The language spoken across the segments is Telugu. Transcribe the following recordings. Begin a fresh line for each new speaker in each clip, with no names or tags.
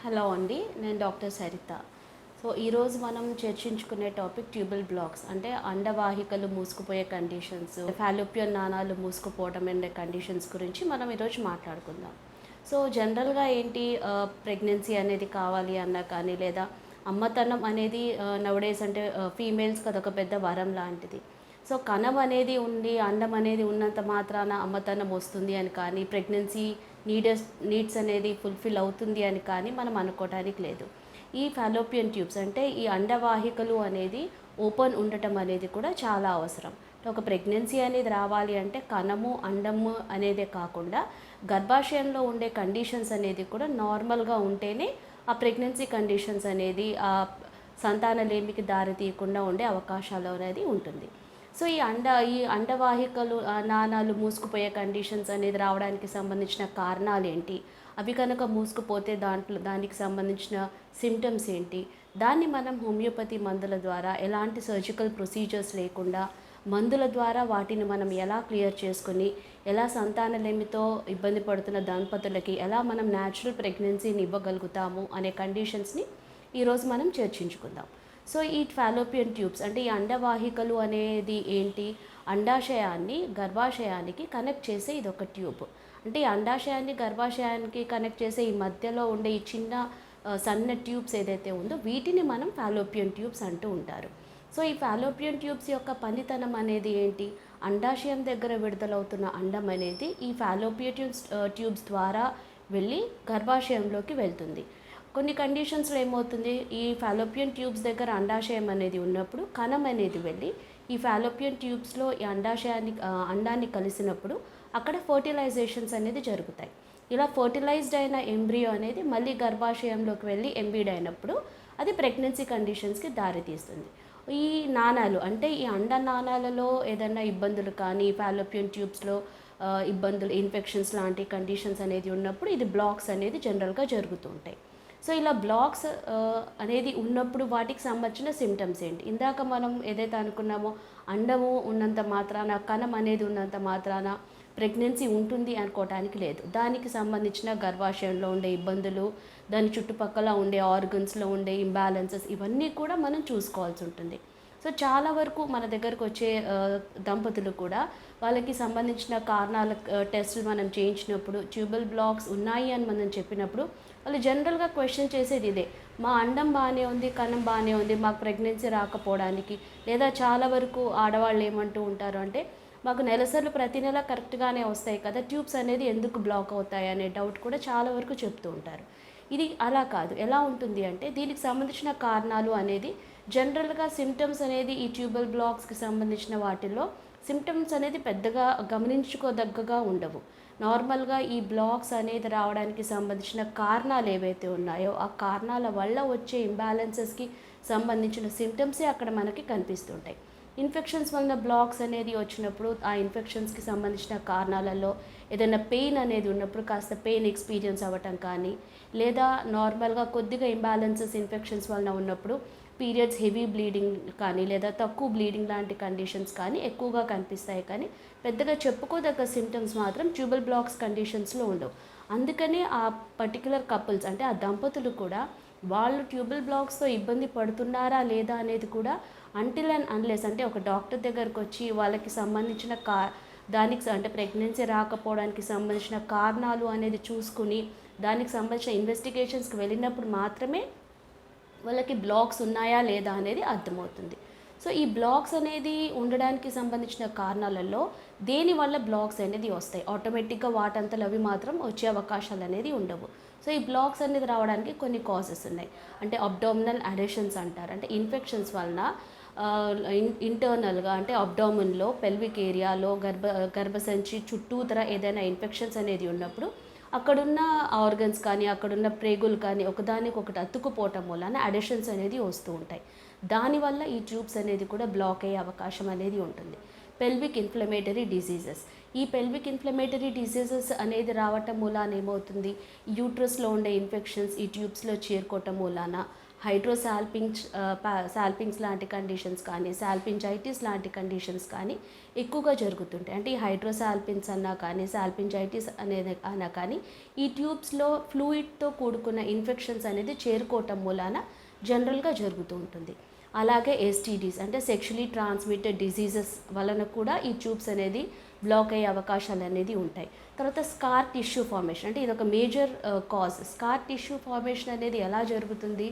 హలో అండి, నేను డాక్టర్ సరిత. ఈరోజు మనం చర్చించుకునే టాపిక్ ట్యూబల్ బ్లాక్స్, అంటే అండవాహికలు మూసుకుపోయే కండిషన్స్, ఫాలోపియన్ నాళాలు మూసుకుపోవడం అనే కండిషన్స్ గురించి మనం ఈరోజు మాట్లాడుకుందాం. జనరల్గా ఏంటి, ప్రెగ్నెన్సీ అనేది కావాలి అన్నా కానీ, లేదా అమ్మతనం అనేది నవడేస్ అంటే ఫీమేల్స్కి అదొక పెద్ద వరం లాంటిది. కణం అనేది ఉండి, అండం అనేది ఉన్నంత మాత్రాన అమ్మతనం వస్తుంది అని కానీ, ప్రెగ్నెన్సీ నీడ్స్ అనేది ఫుల్ఫిల్ అవుతుంది అని కానీ మనం అనుకోవడానికి లేదు. ఈ ఫాలోపియన్ ట్యూబ్స్ అంటే ఈ అండవాహికలు అనేది ఓపెన్ ఉండటం అనేది కూడా చాలా అవసరం. ఒక ప్రెగ్నెన్సీ అనేది రావాలి అంటే కణము, అండము అనేదే కాకుండా గర్భాశయంలో ఉండే కండిషన్స్ అనేది కూడా నార్మల్గా ఉంటేనే ఆ ప్రెగ్నెన్సీ కండిషన్స్ అనేది ఆ సంతానలేమికి దారి తీయకుండా ఉండే అవకాశాలు అనేది ఉంటుంది. ఈ అండవాహికలు నాళాలు మూసుకుపోయే కండిషన్స్ అనేది రావడానికి సంబంధించిన కారణాలు ఏంటి, అవి కనుక మూసుకుపోతే దానికి సంబంధించిన సిమ్టమ్స్ ఏంటి, దాన్ని మనం హోమియోపతి మందుల ద్వారా ఎలాంటి సర్జికల్ ప్రొసీజర్స్ లేకుండా మందుల ద్వారా వాటిని మనం ఎలా క్లియర్ చేసుకొని, ఎలా సంతానలేమితో ఇబ్బంది పడుతున్న దంపతులకి ఎలా మనం న్యాచురల్ ప్రెగ్నెన్సీని ఇవ్వగలుగుతాము అనే కండిషన్స్ని ఈరోజు మనం చర్చించుకుందాం. ఈ ఫాలోపియన్ ట్యూబ్స్ అంటే ఈ అండవాహికలు అనేది ఏంటి, అండాశయాన్ని గర్భాశయానికి కనెక్ట్ చేసే ఇది ఒక ట్యూబ్. అంటే ఈ అండాశయాన్ని గర్భాశయానికి కనెక్ట్ చేసే ఈ మధ్యలో ఉండే ఈ చిన్న సన్న ట్యూబ్స్ ఏదైతే ఉందో వీటిని మనం ఫాలోపియన్ ట్యూబ్స్ అంటూ ఉంటారు. ఈ ఫాలోపియన్ ట్యూబ్స్ యొక్క పనితనం అనేది ఏంటి, అండాశయం దగ్గర విడుదలవుతున్న అండం అనేది ఈ ఫాలోపియన్ ట్యూబ్స్ ద్వారా వెళ్ళి గర్భాశయంలోకి వెళ్తుంది. కొన్ని కండిషన్స్లో ఏమవుతుంది, ఈ ఫాలోపియన్ ట్యూబ్స్ దగ్గర అండాశయం అనేది ఉన్నప్పుడు కణం అనేది వెళ్ళి ఈ ఫాలోపియన్ ట్యూబ్స్లో ఈ అండాన్ని కలిసినప్పుడు అక్కడ ఫర్టిలైజేషన్స్ అనేది జరుగుతాయి. ఇలా ఫర్టిలైజ్డ్ అయిన ఎంబ్రియో అనేది మళ్ళీ గర్భాశయంలోకి వెళ్ళి ఎంబీడ్ అయినప్పుడు అది ప్రెగ్నెన్సీ కండిషన్స్కి దారితీస్తుంది. ఈ నాణాలు అంటే ఈ అండ నాణాలలో ఏదైనా ఇబ్బందులు కానీ, ఫాలోపియన్ ట్యూబ్స్లో ఇబ్బందులు, ఇన్ఫెక్షన్స్ లాంటి కండిషన్స్ అనేది ఉన్నప్పుడు ఇది బ్లాక్స్ అనేది జనరల్గా జరుగుతూ ఉంటాయి. ఇలా బ్లాక్స్ అనేది ఉన్నప్పుడు వాటికి సంబంధించిన సిమ్టమ్స్ ఏంటి, ఇందాక మనం ఏదైతే అనుకున్నామో అండము ఉన్నంత మాత్రాన, కణం అనేది ఉన్నంత మాత్రాన ప్రెగ్నెన్సీ ఉంటుంది అనుకోవటానికి లేదు. దానికి సంబంధించిన గర్భాశయంలో ఉండే ఇబ్బందులు, దాని చుట్టుపక్కల ఉండే ఆర్గన్స్లో ఉండే ఇంబ్యాలెన్సెస్ ఇవన్నీ కూడా మనం చూసుకోవాల్సి ఉంటుంది. చాలా వరకు మన దగ్గరకు వచ్చే దంపతులు కూడా వాళ్ళకి సంబంధించిన కారణాల టెస్టులు మనం చేయించినప్పుడు ట్యూబల్ బ్లాక్స్ ఉన్నాయి అని మనం చెప్పినప్పుడు వాళ్ళు జనరల్గా క్వశ్చన్ చేసేది ఇదే, మా అండం బాగానే ఉంది, కణం బాగానే ఉంది, మాకు ప్రెగ్నెన్సీ రాకపోవడానికి. లేదా చాలా వరకు ఆడవాళ్ళు ఏమంటూ ఉంటారు అంటే, మాకు నెలసర్లు ప్రతి నెల కరెక్ట్గానే వస్తాయి కదా, ట్యూబ్స్ అనేది ఎందుకు బ్లాక్ అవుతాయి అనే డౌట్ కూడా చాలా వరకు చెప్తూ ఉంటారు. ఇది అలా కాదు. ఎలా ఉంటుంది అంటే దీనికి సంబంధించిన కారణాలు అనేది జనరల్గా సిమ్టమ్స్ అనేది ఈ ట్యూబల్ బ్లాక్స్కి సంబంధించిన వాటిల్లో సిమ్టమ్స్ అనేది పెద్దగా గమనించుకోదగ్గగా ఉండవు. నార్మల్గా ఈ బ్లాక్స్ అనేది రావడానికి సంబంధించిన కారణాలు ఏవైతే ఉన్నాయో ఆ కారణాల వల్ల వచ్చే ఇంబ్యాలెన్సెస్కి సంబంధించిన సిమ్టమ్సే అక్కడ మనకి కనిపిస్తుంటాయి. ఇన్ఫెక్షన్స్ వలన బ్లాక్స్ అనేది వచ్చినప్పుడు ఆ ఇన్ఫెక్షన్స్కి సంబంధించిన కారణాలలో ఏదైనా పెయిన్ అనేది ఉన్నప్పుడు కాస్త పెయిన్ ఎక్స్పీరియన్స్ అవ్వటం కానీ, లేదా నార్మల్గా కొద్దిగా ఇంబ్యాలెన్సెస్ ఇన్ఫెక్షన్స్ వలన ఉన్నప్పుడు పీరియడ్స్ హెవీ బ్లీడింగ్ కానీ, లేదా తక్కువ బ్లీడింగ్ లాంటి కండిషన్స్ కానీ ఎక్కువగా కనిపిస్తాయి. కానీ పెద్దగా చెప్పుకోదగ్గ సిమ్టమ్స్ మాత్రం ట్యూబల్ బ్లాక్స్ కండిషన్స్లో ఉండవు. అందుకనే ఆ పర్టికులర్ కపుల్స్ అంటే ఆ దంపతులు కూడా వాళ్ళు ట్యూబల్ బ్లాక్స్తో ఇబ్బంది పడుతున్నారా లేదా అనేది కూడా అంటిల్ అండ్ అన్లెస్ అంటే ఒక డాక్టర్ దగ్గరకు వచ్చి వాళ్ళకి సంబంధించిన దానికి అంటే ప్రెగ్నెన్సీ రాకపోవడానికి సంబంధించిన కారణాలు అనేది చూసుకుని దానికి సంబంధించిన ఇన్వెస్టిగేషన్స్కి వెళ్ళినప్పుడు మాత్రమే వాళ్ళకి బ్లాక్స్ ఉన్నాయా లేదా అనేది అర్థమవుతుంది. ఈ బ్లాక్స్ అనేది ఉండడానికి సంబంధించిన కారణాలలో దేనివల్ల బ్లాక్స్ అనేది వస్తాయి, ఆటోమేటిక్గా వాటంతలు అవి మాత్రం వచ్చే అవకాశాలు అనేది ఉండవు. ఈ బ్లాక్స్ అనేది రావడానికి కొన్ని కాజెస్ ఉన్నాయి. అంటే అబ్డామినల్ అడెషన్స్ అంటారు, అంటే ఇన్ఫెక్షన్స్ వలన ఇంటర్నల్గా అంటే అబ్డామిన్లో, పెల్విక్ ఏరియాలో, గర్భసంచి చుట్టూతర ఏదైనా ఇన్ఫెక్షన్స్ అనేది ఉన్నప్పుడు అక్కడున్న ఆర్గన్స్ కానీ, అక్కడున్న ప్రేగులు కానీ ఒకదానికొకటి అతుక్కుపోవటం వలన అడెషన్స్ అనేది వస్తూ ఉంటాయి. దానివల్ల ఈ ట్యూబ్స్ అనేది కూడా బ్లాక్ అయ్యే అవకాశం అనేది ఉంటుంది. పెల్విక్ ఇన్ఫ్లమేటరీ డిసీజెస్, ఈ పెల్విక్ ఇన్ఫ్లమేటరీ డిసీజెస్ అనేది రావటం మూలాన ఏమవుతుంది, యూట్రస్లో ఉండే ఇన్ఫెక్షన్స్ ఈ ట్యూబ్స్లో చేరుకోవటం మూలాన సాల్పింగ్స్ లాంటి కండిషన్స్ కానీ సాల్పింజైటిస్ లాంటి కండిషన్స్ కానీ ఎక్కువగా జరుగుతుంటాయి. అంటే ఈ హైడ్రోసాల్పిన్స్ అన్నా కానీ సాల్పింజైటిస్ అనేది అన్నా కానీ ఈ ట్యూబ్స్లో ఫ్లూయిడ్తో కూడుకున్న ఇన్ఫెక్షన్స్ అనేది చేరుకోవటం మూలాన జనరల్గా జరుగుతూ ఉంటుంది. అలాగే ఎస్టీడీస్ అంటే సెక్షువలీ ట్రాన్స్మిటెడ్ డిసీజెస్ వలన కూడా ఈ ట్యూబ్స్ అనేది బ్లాక్ అయ్యే అవకాశాలు అనేది ఉంటాయి. తర్వాత స్కార్ టిష్యూ ఫార్మేషన్ అంటే ఇది ఒక major cause. Scar tissue formation అనేది ఎలా జరుగుతుంది,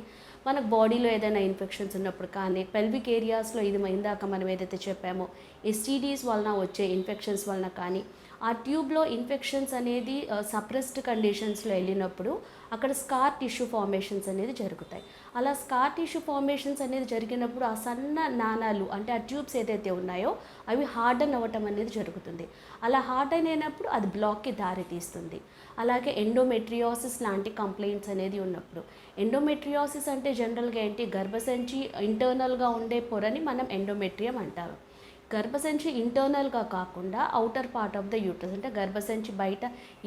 మనకు బాడీలో ఏదైనా ఇన్ఫెక్షన్స్ ఉన్నప్పుడు కానీ పెల్విక్ ఏరియాస్లో ఇది ఇందాక మనం ఏదైతే చెప్పామో ఎస్టీడీస్ వలన వచ్చే ఇన్ఫెక్షన్స్ వలన కానీ ఆ ట్యూబ్లో ఇన్ఫెక్షన్స్ అనేది సప్రెస్డ్ కండిషన్స్లో వెళ్ళినప్పుడు అక్కడ స్కార్ టిష్యూ ఫార్మేషన్స్ అనేది జరుగుతాయి. అలా స్కార్ టిష్యూ ఫార్మేషన్స్ అనేది జరిగినప్పుడు ఆ సన్న నాణాలు అంటే ఆ ట్యూబ్స్ ఏదైతే ఉన్నాయో అవి హార్డన్ అవ్వటం అనేది జరుగుతుంది. అలా హార్డన్ అయినప్పుడు అది బ్లాక్కి దారితీస్తుంది. అలాగే ఎండోమెట్రియోసిస్ లాంటి కంప్లైంట్స్ అనేది ఉన్నప్పుడు, ఎండోమెట్రియోసిస్ అంటే జనరల్గా ఏంటి, గర్భసంచి ఇంటర్నల్గా ఉండే పొరని మనం ఎండోమెట్రియం అంటారు. గర్భసంచి ఇంటర్నల్గా కాకుండా outer part of the uterus అంటే గర్భసంచి బయట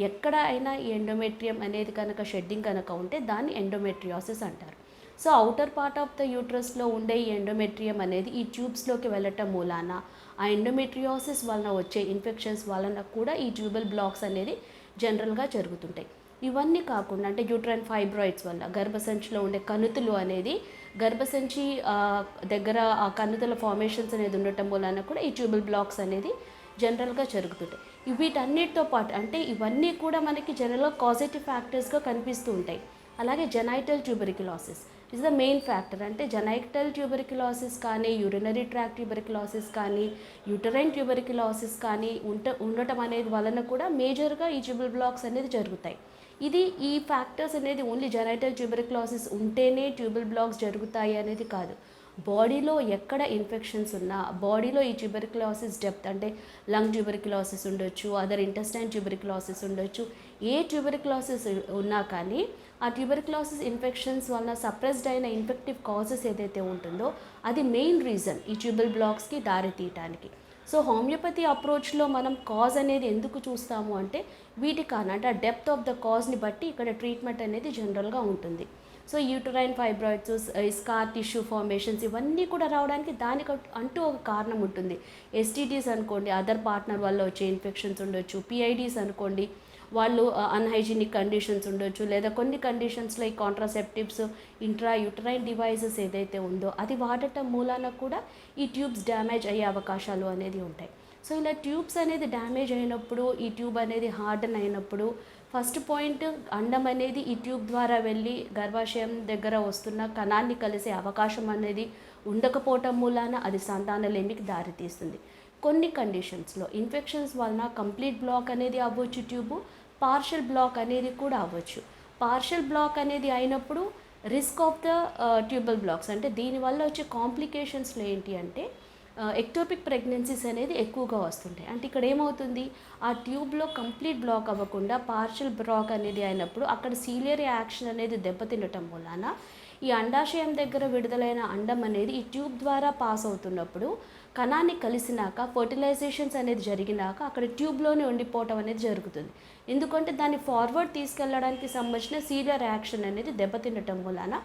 ఎక్కడ అయినా ఈ ఎండోమెట్రియం అనేది కనుక షెడ్డింగ్ కనుక ఉంటే దాన్ని ఎండోమెట్రియోసిస్ అంటారు. So outer part of the యూట్రస్లో ఉండే ఈ ఎండోమెట్రియం అనేది ఈ ట్యూబ్స్లోకి వెళ్ళటం మూలాన ఆ ఎండోమెట్రియోసిస్ వలన వచ్చే ఇన్ఫెక్షన్స్ వలన కూడా ఈ ట్యూబల్ బ్లాక్స్ అనేది జనరల్గా జరుగుతుంటాయి. ఇవన్నీ కాకుండా అంటే యూట్రైన్ ఫైబ్రాయిడ్స్ వల్ల గర్భసంచిలో ఉండే కణుతులు అనేది గర్భసంచి దగ్గర ఆ కణుతుల ఫార్మేషన్స్ అనేది ఉండటం వలన కూడా ఈ ట్యూబల్ బ్లాక్స్ అనేది జనరల్గా జరుగుతుంటాయి. వీటన్నిటితో పాటు అంటే ఇవన్నీ కూడా మనకి జనరల్గా కాజిటివ్ ఫ్యాక్టర్స్గా కనిపిస్తూ ఉంటాయి. అలాగే genital tuberculosis is the main factor. అంటే జెనైటల్ ట్యూబెర్క్యులోసిస్ కానీ యూరినరీ ట్రాక్ట్ ట్యూబెర్క్యులోసిస్ కానీ యూటరైన్ ట్యూబెర్క్యులోసిస్ కానీ ఉండటం అనేది వలన కూడా మేజర్గా ఈ ట్యూబల్ బ్లాక్స్ అనేది జరుగుతాయి. ఈ ఫ్యాక్టర్స్ అనేది ఓన్లీ జెనైటల్ ట్యూబెర్క్యులోసిస్ ఉంటేనే ట్యూబల్ బ్లాక్స్ జరుగుతాయి అనేది కాదు. బాడీలో ఎక్కడ ఇన్ఫెక్షన్స్ ఉన్నా బాడీలో ఈ ట్యూబెర్క్యులోసిస్ డెప్త్ అంటే లంగ్ ట్యూబెర్క్యులోసిస్ ఉండొచ్చు, అదర్ ఇంటెస్టైన్ ట్యూబెర్క్యులోసిస్ ఉండొచ్చు, ఏ ట్యూబెర్క్యులోసిస్ ఉన్నా కానీ ఆ ట్యూబెర్క్యులోసిస్ ఇన్ఫెక్షన్స్ వలన సప్రెస్డ్ అయిన ఇన్ఫెక్టివ్ కాజెస్ ఏదైతే ఉంటుందో అది మెయిన్ రీజన్ ఈ ట్యూబల్ బ్లాక్స్కి దారి తీయటానికి. సో హోమియోపతి అప్రోచ్లో మనం కాజ్ అనేది ఎందుకు చూస్తాము అంటే వీటి కారణం అంటే ఆ డెప్త్ ఆఫ్ ద కాజ్ని బట్టి ఇక్కడ ట్రీట్మెంట్ అనేది జనరల్గా ఉంటుంది. So uterine fibroids, scar tissue formations ఇవన్నీ కూడా రావడానికి దానికి అంటూ ఒక కారణం ఉంటుంది. ఎస్టీడీస్ అనుకోండి, అదర్ పార్ట్నర్ వల్ల వచ్చే ఇన్ఫెక్షన్స్ ఉండొచ్చు. పిఐడీస్ అనుకోండి, వాళ్ళు అన్హైజీనిక్ కండిషన్స్ ఉండొచ్చు, లేదా కొన్ని కండిషన్స్లో ఈ కాంట్రాసెప్టివ్స్ ఇంట్రా యూటరైన్ డివైజెస్ ఏదైతే ఉందో అది వాడటం మూలాన కూడా ఈ ట్యూబ్స్ డ్యామేజ్ అయ్యే అవకాశాలు అనేది ఉంటాయి. సో ఇలా ట్యూబ్స్ అనేది డ్యామేజ్ అయినప్పుడు ఈ ట్యూబ్ అనేది హార్డన్ అయినప్పుడు ఫస్ట్ పాయింట్ అండం అనేది ఈ ట్యూబ్ ద్వారా వెళ్ళి గర్భాశయం దగ్గర వస్తున్న కణాన్ని కలిసే అవకాశం అనేది ఉండకపోవటం మూలాన అది సంతానలేమికి దారితీస్తుంది. కొన్ని కండిషన్స్లో ఇన్ఫెక్షన్స్ వలన కంప్లీట్ బ్లాక్ అనేది అవ్వచ్చు, ట్యూబు పార్షియల్ బ్లాక్ అనేది కూడా అవ్వచ్చు. పార్షియల్ బ్లాక్ అనేది అయినప్పుడు risk of the tubal blocks అంటే దీనివల్ల వచ్చే కాంప్లికేషన్స్లో ఏంటి అంటే ఎక్టోపిక్ ప్రెగ్నెన్సీస్ అనేది ఎక్కువగా వస్తుంటాయి. అంటే ఇక్కడ ఏమవుతుంది, ఆ ట్యూబ్లో కంప్లీట్ బ్లాక్ అవ్వకుండా పార్షియల్ బ్లాక్ అనేది అయినప్పుడు అక్కడ సీలియరీ యాక్షన్ అనేది దెబ్బతినటం వలన ఈ అండాశయం దగ్గర విడుదలైన అండం అనేది ఈ ట్యూబ్ ద్వారా పాస్ అవుతున్నప్పుడు కణాన్ని కలిసినాక ఫర్టిలైజేషన్స్ అనేది జరిగినాక అక్కడ ట్యూబ్లోనే ఉండిపోవటం అనేది జరుగుతుంది. ఎందుకంటే దాన్ని ఫార్వర్డ్ తీసుకెళ్ళడానికి సంబంధించిన సీలియర్ యాక్షన్ అనేది దెబ్బతినటం వలన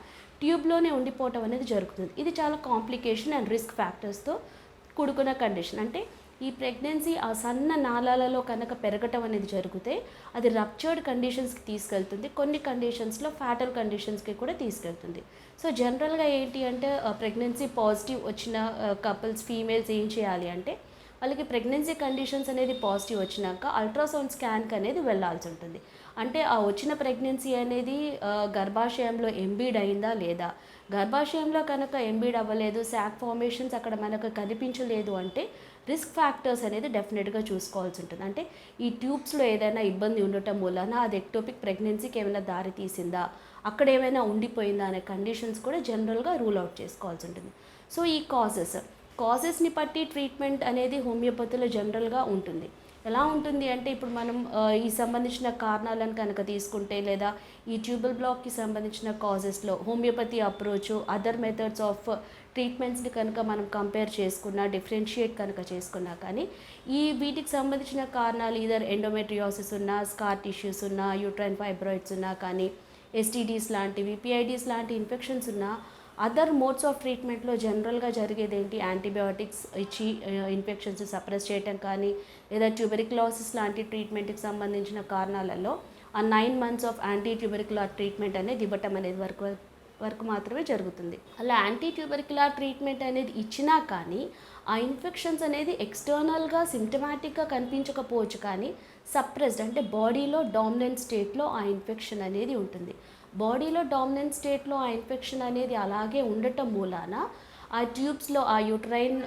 ట్యూబ్లోనే ఉండిపోవటం అనేది జరుగుతుంది. ఇది చాలా కాంప్లికేషన్ అండ్ రిస్క్ ఫ్యాక్టర్స్తో కూడుకున్న కండిషన్. అంటే ఈ ప్రెగ్నెన్సీ ఆ సన్న నాళాలలో కనుక పెరగటం అనేది జరిగితే అది రప్చర్డ్ కండిషన్స్కి తీసుకెళ్తుంది, కొన్ని కండిషన్స్లో ఫ్యాటల్ కండిషన్స్కి కూడా తీసుకెళ్తుంది. సో జనరల్గా ఏంటి అంటే ప్రెగ్నెన్సీ పాజిటివ్ వచ్చిన కపుల్స్ ఫీమేల్స్ ఏం చేయాలి అంటే వాళ్ళకి ప్రెగ్నెన్సీ కండిషన్స్ అనేది పాజిటివ్ వచ్చినాక అల్ట్రాసౌండ్ స్కాన్కి అనేది వెళ్ళాల్సి ఉంటుంది. అంటే ఆ వచ్చిన ప్రెగ్నెన్సీ అనేది గర్భాశయంలో ఎంబీడ్ అయిందా లేదా, గర్భాశయంలో కనుక ఎంబీడ్ అవ్వలేదు, శాక్ ఫార్మేషన్స్ అక్కడ మనకు కనిపించలేదు అంటే రిస్క్ ఫ్యాక్టర్స్ అనేది డెఫినెట్గా చూసుకోవాల్సి ఉంటుంది. అంటే ఈ ట్యూబ్స్లో ఏదైనా ఇబ్బంది ఉండటం వలన అది ఎక్టోపిక్ ప్రెగ్నెన్సీకి ఏమైనా దారి తీసిందా, అక్కడ ఏమైనా ఉండిపోయిందా అనే కండిషన్స్ కూడా జనరల్గా రూల్ అవుట్ చేసుకోవాల్సి ఉంటుంది. సో ఈ కాజెస్ని బట్టి ట్రీట్మెంట్ అనేది హోమియోపతిలో జనరల్గా ఉంటుంది. ఎలా ఉంటుంది అంటే ఇప్పుడు మనం ఈ సంబంధించిన కారణాలను కనుక తీసుకుంటే లేదా ఈ ట్యూబల్ బ్లాక్కి సంబంధించిన కాజెస్లో homeopathy approach other methods of ట్రీట్మెంట్స్ని కనుక మనం కంపేర్ చేసుకున్నా డిఫరెన్షియేట్ కనుక చేసుకున్నా కానీ వీటికి సంబంధించిన కారణాలు ఈదర్ ఎండోమెట్రియోసిస్ ఉన్నా, స్కార్ టిష్యూస్ ఉన్నా, యూట్రైన్ ఫైబ్రాయిడ్స్ ఉన్నా కానీ, ఎస్టీడీస్ లాంటివి, పిఐడీస్ లాంటి ఇన్ఫెక్షన్స్ ఉన్న అదర్ మోడ్స్ ఆఫ్ ట్రీట్మెంట్లో జనరల్గా జరిగేది ఏంటి, యాంటీబయాటిక్స్ ఇచ్చి ఇన్ఫెక్షన్స్ సప్రెస్ చేయటం కానీ, లేదా ట్యూబెరిక్యులోసిస్ లాంటి ట్రీట్మెంట్కి సంబంధించిన కారణాలలో ఆ 9 months ఆఫ్ యాంటీ ట్యూబెరిక్యులర్ ట్రీట్మెంట్ అనేది ఇవ్వటం అనేది వరకు మాత్రమే జరుగుతుంది. అలా యాంటీ ట్యూబెరిక్యులర్ ట్రీట్మెంట్ అనేది ఇచ్చినా కానీ ఆ ఇన్ఫెక్షన్స్ అనేది ఎక్స్టర్నల్గా సిమ్టమాటిక్గా కనిపించకపోవచ్చు, కానీ సప్రెస్డ్ అంటే బాడీలో డామినెంట్ స్టేట్లో ఆ ఇన్ఫెక్షన్ అనేది ఉంటుంది. బాడీలో డామినెంట్ స్టేట్లో ఆ ఇన్ఫెక్షన్ అనేది అలాగే ఉండటం మూలాన ఆ ట్యూబ్స్లో, ఆ యూట్రైన్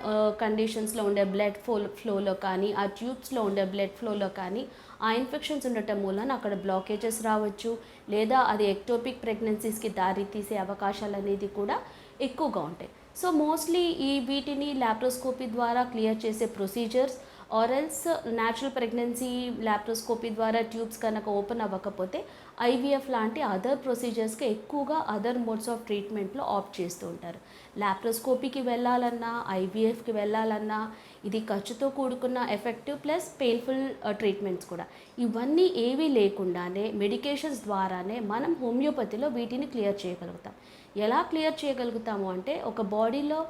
కండిషన్స్లో ఉండే బ్లడ్ ఫ్లోలో కానీ, ఆ ట్యూబ్స్లో ఉండే బ్లడ్ ఫ్లోలో కానీ ఆ ఇన్ఫెక్షన్స్ ఉండటం మూలన అక్కడ బ్లాకేజెస్ రావచ్చు, లేదా అది ఎక్టోపిక్ ప్రెగ్నెన్సీస్కి దారి తీసే అవకాశాలు అనేది కూడా ఎక్కువగా ఉంటాయి. సో మోస్ట్లీ వీటిని ల్యాప్రోస్కోపీ ద్వారా క్లియర్ చేసే ప్రొసీజర్స్, ఆర్ఎల్స్ న్యాచురల్ ప్రెగ్నెన్సీ ల్యాప్రోస్కోపీ ద్వారా ట్యూబ్స్ కనుక ఓపెన్ అవ్వకపోతే ఐవీఎఫ్ లాంటి అదర్ ప్రొసీజర్స్కి ఎక్కువగా అదర్ మోడ్స్ ఆఫ్ ట్రీట్మెంట్లో ఆప్ట్ చేస్తూ ఉంటారు. ల్యాప్రోస్కోపీకి వెళ్ళాలన్నా, ఐవీఎఫ్కి వెళ్ళాలన్నా ఇది ఖర్చుతో కూడుకున్న ఎఫెక్టివ్ ప్లస్ పెయిన్ఫుల్ ట్రీట్మెంట్స్ కూడా. ఇవన్నీ ఏవీ లేకుండానే మెడికేషన్స్ ద్వారానే మనం హోమియోపతిలో వీటిని క్లియర్ చేయగలుగుతాం. ఎలా క్లియర్ చేయగలుగుతాము అంటే, ఒక బాడీలో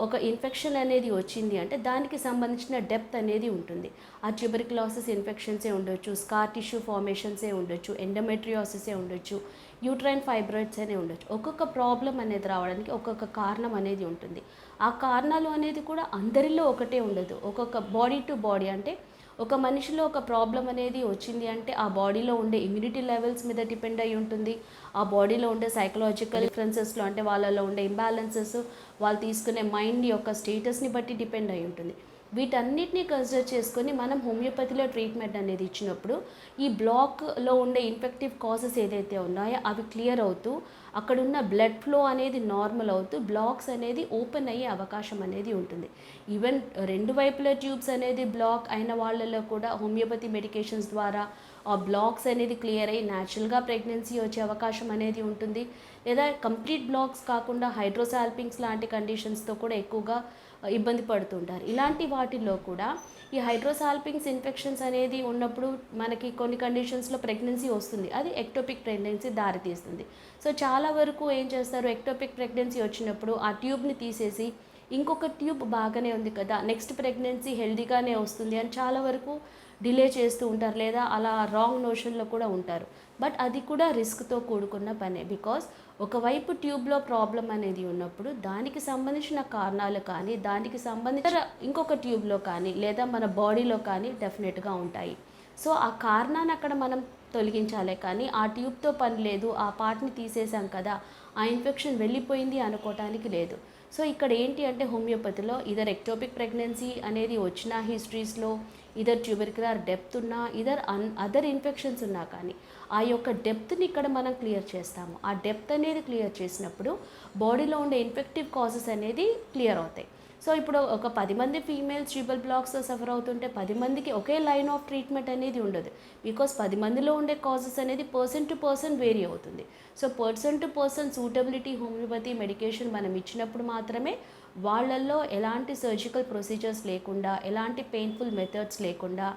ఒక ఇన్ఫెక్షన్ అనేది వచ్చింది అంటే దానికి సంబంధించిన డెప్త్ అనేది ఉంటుంది. ఆ ట్యూబెరిక్యులోసిస్ ఇన్ఫెక్షన్సే ఉండొచ్చు, స్కార్ టిష్యూ ఫార్మేషన్సే ఉండొచ్చు, ఎండోమెట్రియోసిసే ఉండొచ్చు, యూట్రైన్ ఫైబ్రాయిడ్స్ అనే ఉండొచ్చు. ఒక్కొక్క ప్రాబ్లం అనేది రావడానికి ఒక్కొక్క కారణం అనేది ఉంటుంది. ఆ కారణాలు అనేది కూడా అందరిలో ఒకటే ఉండదు. ఒక్కొక్క బాడీ టు బాడీ, అంటే ఒక మనిషిలో ఒక ప్రాబ్లం అనేది వచ్చింది అంటే ఆ బాడీలో ఉండే ఇమ్యూనిటీ లెవెల్స్ మీద డిపెండ్ అయి ఉంటుంది. ఆ బాడీలో ఉండే సైకలాజికల్ డిఫరెన్సెస్లో, అంటే వాళ్ళలో ఉండే ఇంబ్యాలెన్సెస్, వాళ్ళు తీసుకునే మైండ్ యొక్క స్టేటస్ని బట్టి డిపెండ్ అయి ఉంటుంది. వీటన్నిటిని కన్సిడర్ చేసుకొని మనం హోమియోపతిలో ట్రీట్మెంట్ అనేది ఇచ్చినప్పుడు ఈ బ్లాక్లో ఉండే ఇన్ఫెక్టివ్ కాజెస్ ఏదైతే ఉన్నాయో అవి క్లియర్ అవుతూ, అక్కడున్న బ్లడ్ ఫ్లో అనేది నార్మల్ అవుతూ బ్లాక్స్ అనేది ఓపెన్ అయ్యే అవకాశం అనేది ఉంటుంది. ఈవెన్ రెండు వైపుల ట్యూబ్స్ అనేది బ్లాక్ అయిన వాళ్ళలో కూడా హోమియోపతి మెడికేషన్స్ ద్వారా ఆ బ్లాక్స్ అనేది క్లియర్ అయ్యి న్యాచురల్గా ప్రెగ్నెన్సీ వచ్చే అవకాశం అనేది ఉంటుంది. లేదా కంప్లీట్ బ్లాక్స్ కాకుండా హైడ్రోసాల్పింగ్స్ లాంటి కండిషన్స్తో కూడా ఎక్కువగా ఇబ్బంది పడుతుంటారు. ఇలాంటి వాటిల్లో కూడా ఈ హైడ్రోసాల్పింగ్స్ ఇన్ఫెక్షన్స్ అనేది ఉన్నప్పుడు మనకి కొన్ని కండిషన్స్లో ప్రెగ్నెన్సీ వస్తుంది, అది ఎక్టోపిక్ ప్రెగ్నెన్సీ దారితీస్తుంది. సో చాలా వరకు ఏం చేస్తారు, ఎక్టోపిక్ ప్రెగ్నెన్సీ వచ్చినప్పుడు ఆ ట్యూబ్ని తీసేసి ఇంకొక ట్యూబ్ బాగానే ఉంది కదా, నెక్స్ట్ ప్రెగ్నెన్సీ హెల్దీగానే వస్తుంది అని చాలా వరకు డిలే చేస్తూ ఉంటారు, లేదా అలా రాంగ్ నోషన్లో కూడా ఉంటారు. బట్ అది కూడా రిస్క్తో కూడుకున్న పనే. బికాస్ ఒకవైపు ట్యూబ్లో ప్రాబ్లం అనేది ఉన్నప్పుడు దానికి సంబంధించిన కారణాలు కానీ, దానికి సంబంధించిన ఇంకొక ట్యూబ్లో కానీ, లేదా మన బాడీలో కానీ డెఫినెట్గా ఉంటాయి. సో ఆ కారణాన్ని అక్కడ మనం తొలగించాలే కానీ ఆ ట్యూబ్తో పని లేదు, ఆ పార్ట్ని తీసేసాం కదా, ఆ ఇన్ఫెక్షన్ వెళ్ళిపోయింది అనుకోవటానికి లేదు. సో ఇక్కడ ఏంటి అంటే హోమియోపతిలో ఇదర్ ఎక్టోపిక్ ప్రెగ్నెన్సీ అనేది వచ్చిన హిస్టరీస్లో, ఇదర్ ట్యూబెర్క్యులర్ డెప్త్ ఉన్నా, ఇదర్ అదర్ ఇన్ఫెక్షన్స్ ఉన్నా కానీ ఆ యొక్క డెప్త్ని ఇక్కడ మనం క్లియర్ చేస్తాము. ఆ డెప్త్ అనేది క్లియర్ చేసినప్పుడు బాడీలో ఉండే ఇన్ఫెక్టివ్ కాజెస్ అనేది క్లియర్ అవుతాయి. సో ఇప్పుడు ఒక 10 మంది ఫీమేల్స్ ట్యూబల్ బ్లాక్స్తో సఫర్ అవుతుంటే 10 మందికి ఒకే లైన్ ఆఫ్ ట్రీట్మెంట్ అనేది ఉండదు. బికాస్ 10 మందిలో ఉండే కాజెస్ అనేది పర్సన్ టు పర్సన్ వేరీ అవుతుంది. So person to person suitability homeopathy medication మనం ఇచ్చినప్పుడు మాత్రమే వాళ్ళల్లో ఎలాంటి సర్జికల్ ప్రొసీజర్స్ లేకుండా, ఎలాంటి పెయిన్ఫుల్ మెథడ్స్ లేకుండా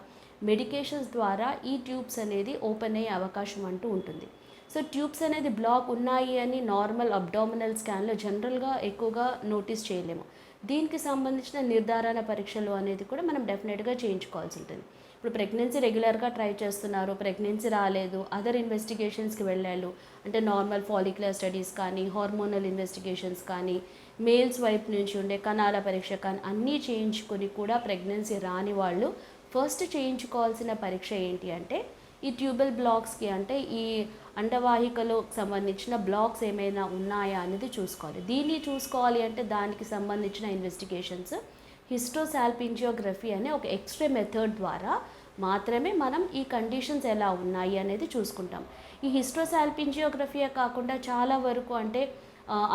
మెడికేషన్స్ ద్వారా ఈ ట్యూబ్స్ అనేది ఓపెన్ అయ్యే అవకాశం అంటూ ఉంటుంది. సో ట్యూబ్స్ అనేది బ్లాక్ ఉన్నాయి అని నార్మల్ అబ్డామినల్ స్కాన్లో జనరల్గా ఎక్కువగా నోటీస్ చేయలేము. దీనికి సంబంధించిన నిర్ధారణ పరీక్షలు అనేది కూడా మనం డెఫినెట్గా చేయించుకోవాల్సి ఉంటుంది. ఇప్పుడు ప్రెగ్నెన్సీ రెగ్యులర్గా ట్రై చేస్తున్నారు, ప్రెగ్నెన్సీ రాలేదు, అదర్ ఇన్వెస్టిగేషన్స్కి వెళ్ళారు, అంటే నార్మల్ ఫాలిక్యులర్ స్టడీస్ కానీ, హార్మోనల్ ఇన్వెస్టిగేషన్స్ కానీ, మేల్స్ వైపు నుంచి ఉండే కణాల పరీక్ష కానీ అన్నీ చేయించుకొని కూడా ప్రెగ్నెన్సీ రాని వాళ్ళు ఫస్ట్ చేయించుకోవాల్సిన పరీక్ష ఏంటి అంటే ఈ ట్యూబల్ బ్లాక్స్కి, అంటే ఈ అండవాహికలో సంబంధించిన బ్లాక్స్ ఏమైనా ఉన్నాయా అనేది చూసుకోవాలి. దీన్ని చూసుకోవాలి అంటే దానికి సంబంధించిన ఇన్వెస్టిగేషన్స్ హిస్టోసాల్పింజియోగ్రఫీ అనే ఒక ఎక్స్రే మెథడ్ ద్వారా మాత్రమే మనం ఈ కండిషన్స్ ఎలా ఉన్నాయి అనేది చూసుకుంటాం. ఈ హిస్టోసాల్పింజియోగ్రఫీయే కాకుండా చాలా వరకు అంటే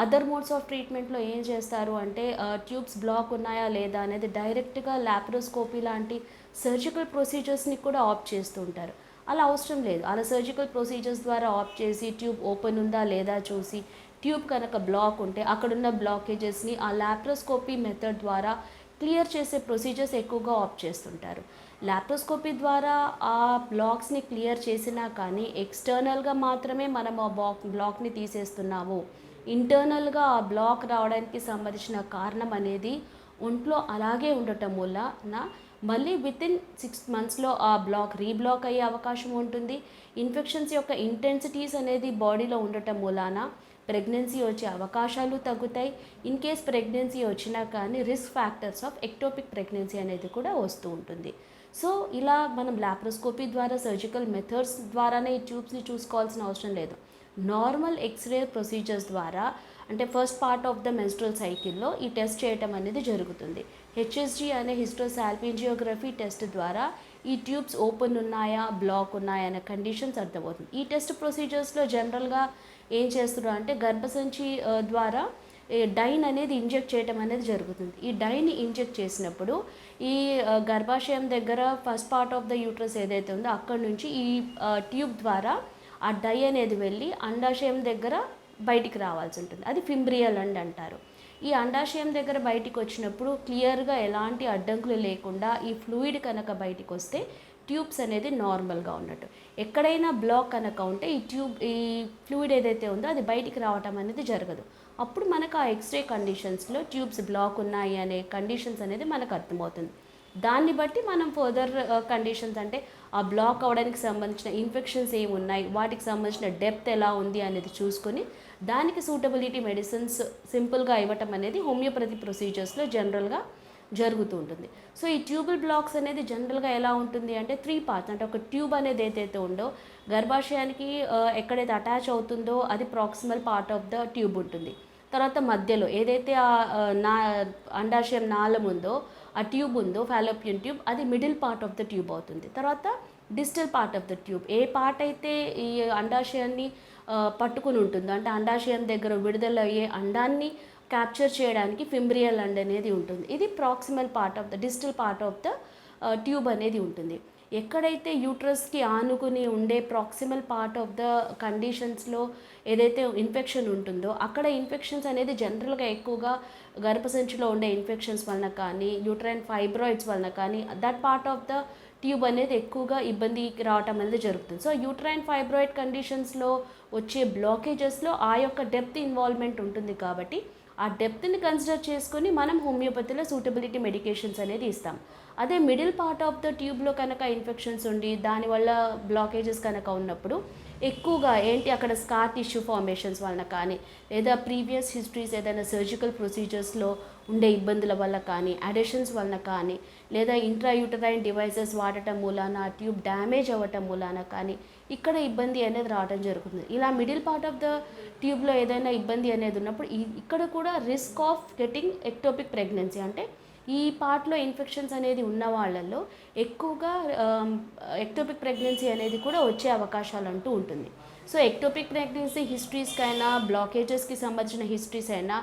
అదర్ మోడ్స్ ఆఫ్ ట్రీట్మెంట్లో ఏం చేస్తారు అంటే ట్యూబ్స్ బ్లాక్ ఉన్నాయా లేదా అనేది డైరెక్ట్గా ల్యాప్రోస్కోపీ లాంటి సర్జికల్ ప్రొసీజర్స్ని కూడా ఆప్ట్ చేస్తూ ఉంటారు. అలా అవసరం లేదు. అలా సర్జికల్ ప్రొసీజర్స్ ద్వారా ఆప్ట్ చేసి ట్యూబ్ ఓపెన్ ఉందా లేదా చూసి, ట్యూబ్ కనుక బ్లాక్ ఉంటే అక్కడున్న బ్లాకేజెస్ని ఆ ల్యాప్రోస్కోపీ మెథడ్ ద్వారా క్లియర్ చేసే ప్రొసీజర్స్ ఎక్కువగా ఆప్ట్ చేస్తుంటారు. లాప్రోస్కోపీ ద్వారా ఆ బ్లాక్స్ని క్లియర్ చేసినా కానీ ఎక్స్టర్నల్గా మాత్రమే మనం ఆ బ్లాక్ని తీసేస్తున్నాము. ఇంటర్నల్గా ఆ బ్లాక్ రావడానికి సంబంధించిన కారణం అనేది ఒంట్లో అలాగే ఉండటం వలన మళ్ళీ వితిన్ 6 monthsలో ఆ రీబ్లాక్ అయ్యే అవకాశం ఉంటుంది. ఇన్ఫెక్షన్స్ యొక్క ఇంటెన్సిటీస్ అనేది బాడీలో ఉండటం వలన ప్రెగ్నెన్సీ వచ్చే అవకాశాలు తగ్గుతాయి. ఇన్ కేస్ ప్రెగ్నెన్సీ వచ్చినా కానీ risk factors of ectopic pregnancy అనేది కూడా వస్తూ ఉంటుంది. సో ఇలా మనం లాప్రోస్కోపీ ద్వారా సర్జికల్ మెథడ్స్ ద్వారానే ఈ ట్యూబ్స్ని చూసుకోవాల్సిన అవసరం లేదు. నార్మల్ ఎక్స్రే ప్రొసీజర్స్ ద్వారా అంటే first part of the menstrual సైకిల్లో ఈ టెస్ట్ చేయటం అనేది జరుగుతుంది. హెచ్ఎస్జీ అనే హిస్టోసాల్పింజియోగ్రఫీ టెస్ట్ ద్వారా ఈ ట్యూబ్స్ ఓపెన్ ఉన్నాయా బ్లాక్ ఉన్నాయా అనే కండిషన్స్ అర్థమవుతుంది. ఈ టెస్ట్ ప్రొసీజర్స్లో జనరల్గా ఏం చేస్తున్నారు అంటే గర్భసంచి ద్వారా డైన్ అనేది ఇంజెక్ట్ చేయటం అనేది జరుగుతుంది. ఈ డైని ఇంజెక్ట్ చేసినప్పుడు ఈ గర్భాశయం దగ్గర first part of the uterus ఏదైతే ఉందో అక్కడ నుంచి ఈ ట్యూబ్ ద్వారా ఆ డై అనేది వెళ్ళి అండాశయం దగ్గర బయటికి రావాల్సి ఉంటుంది. అది ఫింబ్రియల్ అండ్ అంటారు. ఈ అండాశయం దగ్గర బయటికి వచ్చినప్పుడు క్లియర్గా ఎలాంటి అడ్డంకులు లేకుండా ఈ ఫ్లూయిడ్ కనుక బయటికి వస్తే ట్యూబ్స్ అనేది నార్మల్గా ఉన్నట్టు. ఎక్కడైనా బ్లాక్ కనుక ఉంటే ఈ ఫ్లూయిడ్ ఏదైతే ఉందో అది బయటికి రావటం అనేది జరగదు. అప్పుడు మనకు ఆ ఎక్స్రే కండిషన్స్లో ట్యూబ్స్ బ్లాక్ ఉన్నాయి అనే కండిషన్స్ అనేది మనకు అర్థమవుతుంది. దాన్ని బట్టి మనం ఫర్దర్ కండిషన్స్ అంటే ఆ బ్లాక్ అవ్వడానికి సంబంధించిన ఇన్ఫెక్షన్స్ ఏమి ఉన్నాయి, వాటికి సంబంధించిన డెప్త్ ఎలా ఉంది అనేది చూసుకొని దానికి సూటబిలిటీ మెడిసిన్స్ సింపుల్గా ఇవ్వటం అనేది హోమియోపతి ప్రొసీజర్స్లో జనరల్గా జరుగుతూ ఉంటుంది. సో ఈ ట్యూబల్ బ్లాక్స్ అనేది జనరల్గా ఎలా ఉంటుంది అంటే 3 parts అంటే ఒక ట్యూబ్ అనేది ఏదైతే ఉందో గర్భాశయానికి ఎక్కడైతే అటాచ్ అవుతుందో అది proximal part of the tube ఉంటుంది. తర్వాత మధ్యలో ఏదైతే అండాశయం నాళం ఉందో ఆ ట్యూబ్ ఉందో ఫాలోపియన్ ట్యూబ్ అది middle part of the tube అవుతుంది. తర్వాత distal part of the tube ఏ పార్ట్ అయితే ఈ అండాశయాన్ని పట్టుకుని ఉంటుందో అంటే అండాశయం దగ్గర విడుదల అయ్యే అండాన్ని క్యాప్చర్ చేయడానికి ఫింబ్రియల్ అండ్ అనేది ఉంటుంది. ఇది proximal part of the distal part of the tube అనేది ఉంటుంది. ఎక్కడైతే యూట్రస్కి ఆనుకుని ఉండే ప్రాక్సిమల్ పార్ట్ ఆఫ్ ద కండిషన్స్లో ఏదైతే ఇన్ఫెక్షన్ ఉంటుందో అక్కడ ఇన్ఫెక్షన్స్ అనేది జనరల్గా ఎక్కువగా గర్భసంచిలో ఉండే ఇన్ఫెక్షన్స్ వలన కానీ యూట్రైన్ ఫైబ్రాయిడ్స్ వలన కానీ that part of the tube అనేది ఎక్కువగా ఇబ్బంది రావటం అనేది జరుగుతుంది. సో యూట్రైన్ ఫైబ్రాయిడ్ కండిషన్స్లో వచ్చే బ్లాకేజెస్లో ఆ యొక్క డెప్త్ ఇన్వాల్వ్మెంట్ ఉంటుంది కాబట్టి ఆ డెప్త్ని కన్సిడర్ చేసుకొని మనం హోమియోపతిలో సూటబిలిటీ మెడికేషన్స్ అనేది ఇస్తాం. అదే మిడిల్ పార్ట్ ఆఫ్ ద ట్యూబ్లో కనుక ఇన్ఫెక్షన్స్ ఉండి దానివల్ల బ్లాకేజెస్ కనుక ఉన్నప్పుడు ఎక్కువగా అక్కడ స్కార్ టిష్యూ ఫార్మేషన్స్ వలన కానీ లేదా ప్రీవియస్ హిస్టరీస్ ఏదైనా సర్జికల్ ప్రొసీజర్స్లో ఉండే ఇబ్బందుల వల్ల కానీ అడెషన్స్ వలన కానీ లేదా ఇంట్రాయూటరైన్ డివైసెస్ వాడటం మూలాన ట్యూబ్ డ్యామేజ్ అవ్వటం మూలాన కానీ ఇక్కడ ఇబ్బంది అనేది రావడం జరుగుతుంది. ఇలా మిడిల్ పార్ట్ ఆఫ్ ద ట్యూబ్లో ఏదైనా ఇబ్బంది అనేది ఉన్నప్పుడు ఇక్కడ కూడా risk of getting ectopic pregnancy అంటే ఈ పార్ట్లో ఇన్ఫెక్షన్స్ అనేది ఉన్న వాళ్ళల్లో ఎక్కువగా ఎక్టోపిక్ ప్రెగ్నెన్సీ అనేది కూడా వచ్చే అవకాశాలు అంటూ ఉంటుంది. సో ఎక్టోపిక్ ప్రెగ్నెన్సీ హిస్టరీస్కైనా బ్లాకేజెస్కి సంబంధించిన హిస్టరీస్ అయినా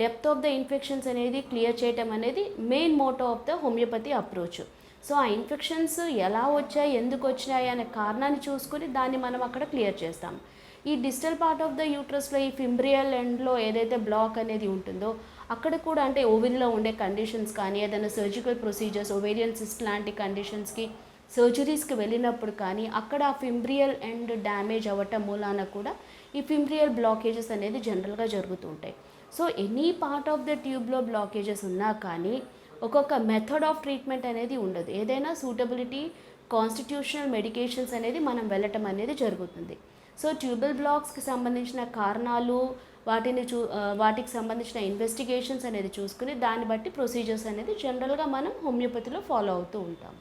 డెప్త్ ఆఫ్ ద ఇన్ఫెక్షన్స్ అనేది క్లియర్ చేయటం అనేది main motto of the homeopathy approach. So ఆ ఇన్ఫెక్షన్స్ ఎలా వచ్చాయి ఎందుకు వచ్చినాయి అనే కారణాన్ని చూసుకుని దాన్ని మనం అక్కడ క్లియర్ చేస్తాం. ఈ డిస్టల్ పార్ట్ ఆఫ్ ద యూట్రస్లో ఈ ఫింబ్రియల్ ఎండ్లో ఏదైతే బ్లాక్ అనేది ఉంటుందో అక్కడ కూడా అంటే ఓవిన్లో ఉండే కండిషన్స్ కానీ ఏదైనా సర్జికల్ ప్రొసీజర్స్ ఓవేరియన్ సిస్ట్ లాంటి కండిషన్స్కి సర్జరీస్కి వెళ్ళినప్పుడు కానీ అక్కడ ఆ ఫింబ్రియల్ ఎండ్ డ్యామేజ్ అవ్వటం మూలాన కూడా ఈ ఫింబ్రియల్ బ్లాకేజెస్ అనేది జనరల్గా జరుగుతూ ఉంటాయి. So any part of the ట్యూబ్లో బ్లాకేజెస్ ఉన్నా కానీ ఒక్కొక్క మెథడ్ ఆఫ్ ట్రీట్మెంట్ అనేది ఉండదు. ఏదైనా సూటబిలిటీ కాన్స్టిట్యూషనల్ మెడికేషన్స్ అనేది మనం వెళ్ళటం అనేది జరుగుతుంది. సో ట్యూబల్ బ్లాక్స్కి సంబంధించిన కారణాలు వాటికి సంబంధించిన ఇన్వెస్టిగేషన్స్ అనేది చూసుకుని దాన్ని బట్టి ప్రొసీజర్స్ అనేది జనరల్గా మనం హోమియోపతిలో ఫాలో అవుతూ ఉంటాము.